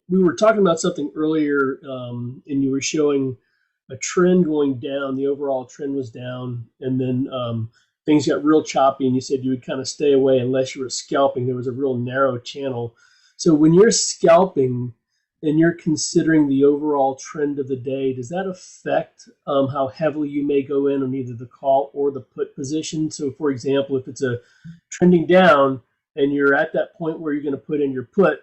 we were talking about something earlier, and you were showing a trend going down. The overall trend was down, and then things got real choppy. And you said you would kind of stay away unless you were scalping. There was a real narrow channel. So when you're scalping and you're considering the overall trend of the day, does that affect how heavily you may go in on either the call or the put position? So, for example, if it's a trending down and you're at that point where you're going to put in your put,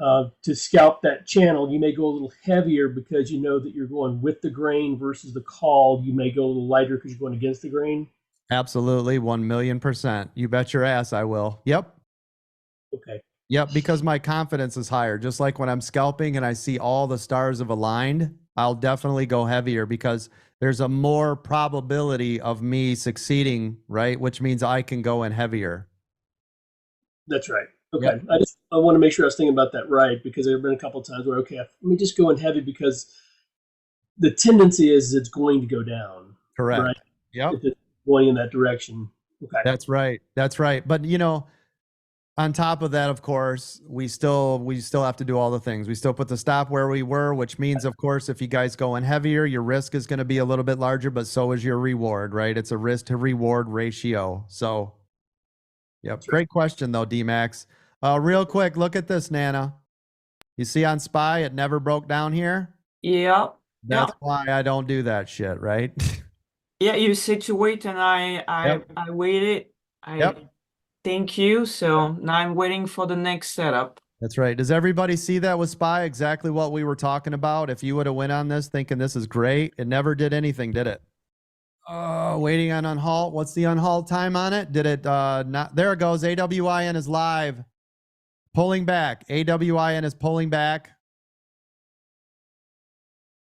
to scalp that channel, you may go a little heavier because you know that you're going with the grain versus the call. You may go a little lighter because you're going against the grain. Absolutely, 1,000,000%. You bet your ass I will. Yep. Okay. Yep, because my confidence is higher. Just like when I'm scalping and I see all the stars have aligned, I'll definitely go heavier because there's a more probability of me succeeding, right? Which means I can go in heavier. That's right. Okay. Yep. I want to make sure I was thinking about that right, because there have been a couple of times where, okay, let me just go in heavy because the tendency is it's going to go down, right? Correct. Yep. If it's going in that direction. Okay. That's right. That's right. But on top of that, of course, we still have to do all the things. We still put the stop where we were, which means, of course, if you guys go in heavier, your risk is going to be a little bit larger, but so is your reward, right? It's a risk to reward ratio. So, yep. Great question though, D-Max. Real quick, look at this, Nana. You see on SPY, it never broke down here. Yeah. That's why I don't do that shit, right? Yeah, you said to wait, and Yep. I waited. Thank you. So now I'm waiting for the next setup. That's right. Does everybody see that with SPY? Exactly what we were talking about. If you would have went on this thinking this is great, it never did anything, did it? Waiting on unhalt. What's the unhalt time on it? Did it not? There it goes. AWIN is live. Pulling back. AWIN is pulling back.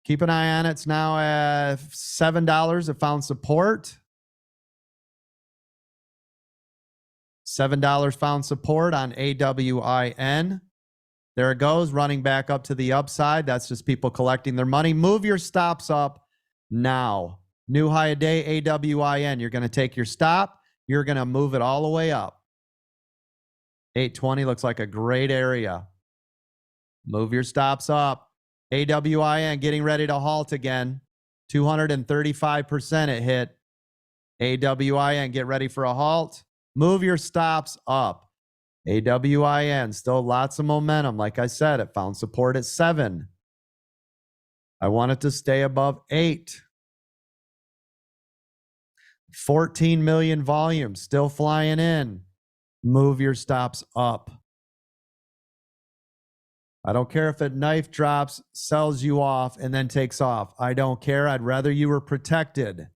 Keep an eye on it. It's now at $7. It found support. $7 found support on AWIN. There it goes, running back up to the upside. That's just people collecting their money. Move your stops up now. New high a day, AWIN. You're going to take your stop. You're going to move it all the way up. 820 looks like a great area. Move your stops up. AWIN getting ready to halt again. 235% it hit. AWIN, get ready for a halt. Move your stops up. AWIN, still lots of momentum. Like I said, it found support at 7. I want it to stay above 8. 14 million volume, still flying in. Move your stops up. I don't care if it knife drops, sells you off, and then takes off. I don't care. I'd rather you were protected.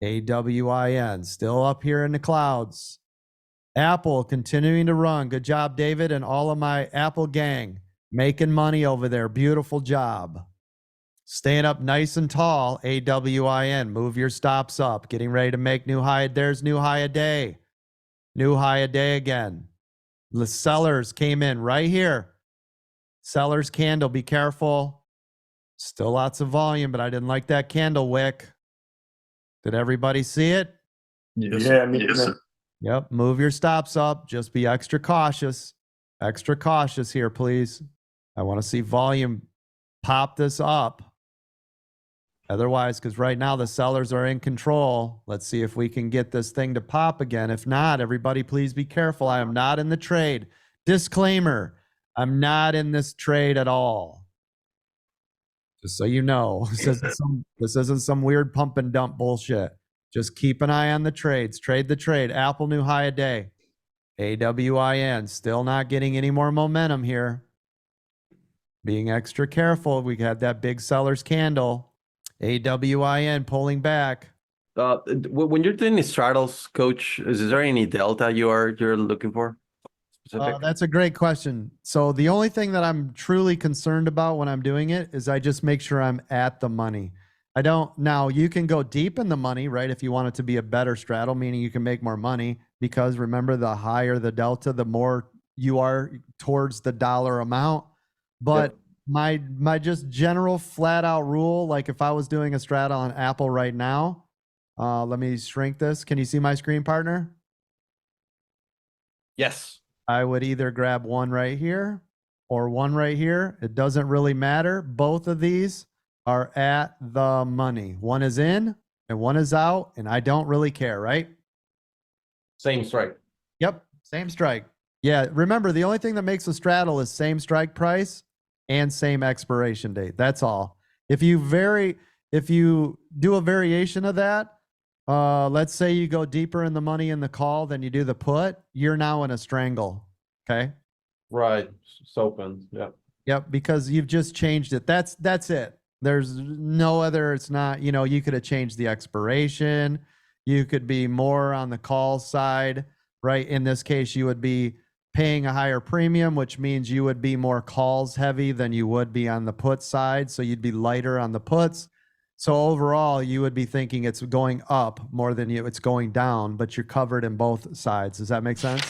AWIN, still up here in the clouds. Apple continuing to run. Good job, David, and all of my Apple gang. Making money over there. Beautiful job. Staying up nice and tall. AWIN. Move your stops up. Getting ready to make new high. There's new high a day. New high a day again. The sellers came in right here. Seller's candle. Be careful. Still lots of volume, but I didn't like that candle wick. Did everybody see it? Yes, Yes, sir. Yep. Move your stops up. Just be extra cautious. Extra cautious here, please. I want to see volume pop this up. Otherwise, because right now the sellers are in control. Let's see if we can get this thing to pop again. If not, everybody, please be careful. I am not in the trade. Disclaimer, I'm not in this trade at all. Just so you know, this isn't some weird pump and dump bullshit. Just keep an eye on the trades. Trade the trade. Apple new high a day. AWIN still not getting any more momentum here. Being extra careful. We had that big seller's candle. AWIN pulling back. When you're doing the straddles, coach, is there any delta you're looking for? That's a great question. So the only thing that I'm truly concerned about when I'm doing it is I just make sure I'm at the money. Now you can go deep in the money, right? If you want it to be a better straddle, meaning you can make more money, because remember, the higher the delta, the more you are towards the dollar amount. But my just general flat out rule, like if I was doing a straddle on Apple right now, let me shrink this. Can you see my screen, partner? Yes. I would either grab one right here or one right here. It doesn't really matter. Both of these are at the money. One is in and one is out, and I don't really care, right? Same strike. Yep, same strike. Yeah, remember, the only thing that makes a straddle is same strike price and same expiration date. That's all. If you do a variation of that, let's say you go deeper in the money in the call than you do the put, you're now in a strangle. Okay. Right. It's open. Yeah. Yep, because you've just changed it. That's it. There's no other, it's not, you could have changed the expiration. You could be more on the call side, right? In this case, you would be paying a higher premium, which means you would be more calls heavy than you would be on the put side. So you'd be lighter on the puts. So overall, you would be thinking it's going up more than it's going down, but you're covered in both sides. Does that make sense?